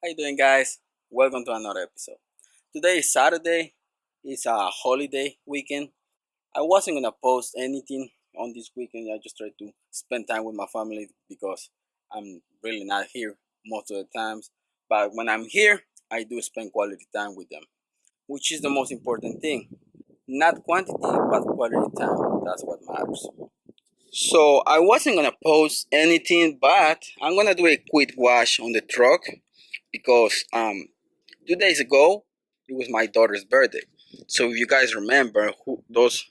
How you doing, guys? Welcome to another episode. Today is Saturday. It's a holiday weekend. I wasn't gonna post anything on this weekend. I just tried to spend time with my family because I'm really not here most of the times. But when I'm here, I do spend quality time with them, which is the most important thing. Not quantity, but quality time. That's what matters. So I wasn't gonna post anything, but I'm gonna do a quick wash on the truck because 2 days ago it was my daughter's birthday. So if you guys remember, those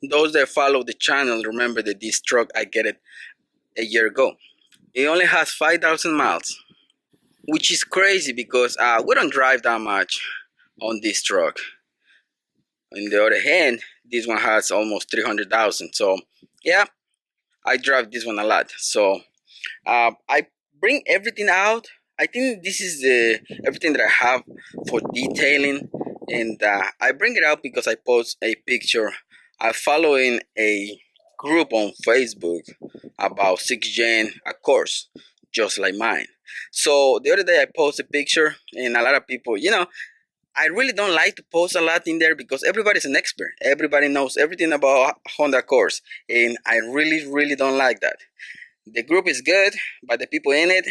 that follow the channel remember that this truck I get it a year ago. It only has 5,000 miles, which is crazy because we don't drive that much on this truck. On the other hand, this one has almost 300,000. So yeah, I drive this one a lot. So I bring everything out. I think this is the everything that I have for detailing, and I bring it out because I post a picture. I follow in a group on Facebook about 6th gen, a course just like mine. So the other day I posted a picture, and a lot of people, I really don't like to post a lot in there because everybody's an expert. Everybody knows everything about Honda course, and I really don't like that. The group is good, but the people in it,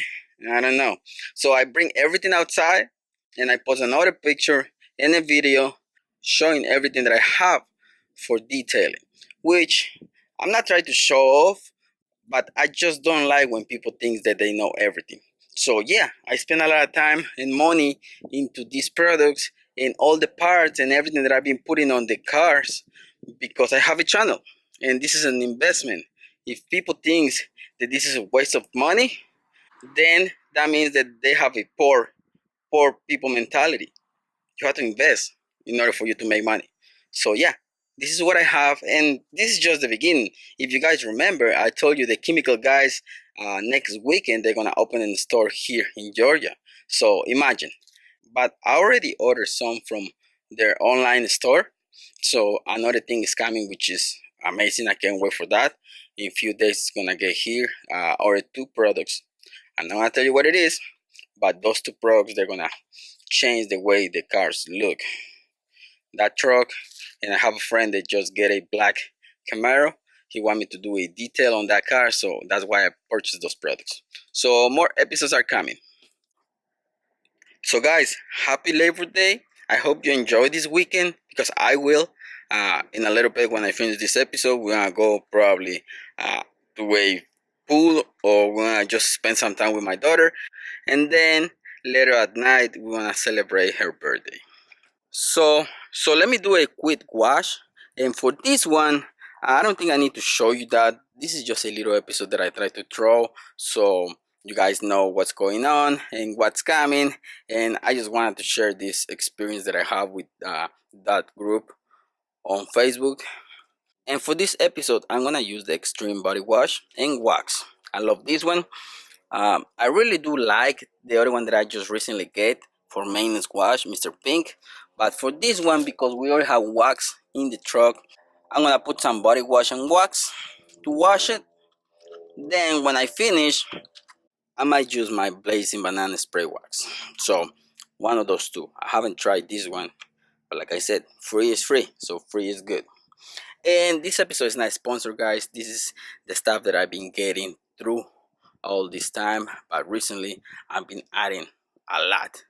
I don't know. So I bring everything outside and I post another picture and a video showing everything that I have for detailing, which I'm not trying to show off, but I just don't like when people think that they know everything. So yeah, I spend a lot of time and money into these products and all the parts and everything that I've been putting on the cars because I have a channel and this is an investment. If people think that this is a waste of money, then that means that they have a poor people mentality. You have to invest in order for you to make money. So yeah, this is what I have, and this is just the beginning. If you guys remember, I told you the chemical guys next weekend they're gonna open a store here in Georgia. So imagine. But I already ordered some from their online store. So another thing is coming, which is amazing. I can't wait for that. In a few days, it's gonna get here. Ordered two products. I'm not gonna tell you what it is, but those two products they're gonna change the way the cars look. That truck, and I have a friend that just get a black Camaro. He want me to do a detail on that car, so that's why I purchased those products. So more episodes are coming. So guys, happy Labor Day. I hope you enjoy this weekend because I will. In a little bit when I finish this episode, we're gonna go probably to a pool or we're gonna just spend some time with my daughter, and then later at night we're gonna celebrate her birthday. So let me do a quick wash, and for this one, I don't think I need to show you that. This is just a little episode that I try to throw so you guys know what's going on and what's coming, and I just wanted to share this experience that I have with that group on Facebook. And for this episode, I'm gonna use the Extreme Body Wash and Wax. I love this one. I really do like the other one that I just recently get for maintenance wash, Mr. Pink. But for this one, because we already have wax in the truck, I'm gonna put some body wash and wax to wash it. Then when I finish, I might use my Blazing Banana Spray Wax. So one of those two. I haven't tried this one, but like I said, free is free, so free is good. And this episode is not sponsored, guys. This is the stuff that I've been getting through all this time, but recently I've been adding a lot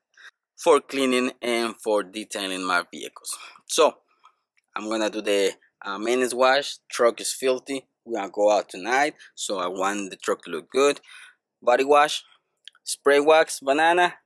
for cleaning and for detailing my vehicles. So I'm gonna do the maintenance wash. Truck is filthy. We're gonna go out tonight, so I want the truck to look good. Body wash, spray wax, banana.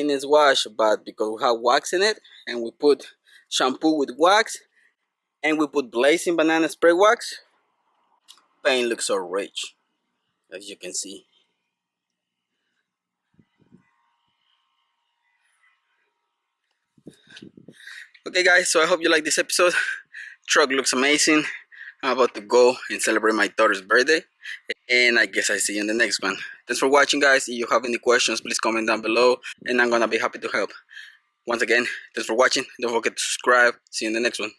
paint is washed, but because we have wax in it, and we put shampoo with wax, and we put blazing banana spray wax, paint looks so rich, as you can see. Okay guys, so I hope you like this episode. Truck looks amazing. I'm about to go and celebrate my daughter's birthday, and I guess I see you in the next one. Thanks for watching guys. If you have any questions, please comment down below, and I'm gonna be happy to help. Once again, thanks for watching. Don't forget to subscribe. See you in the next one.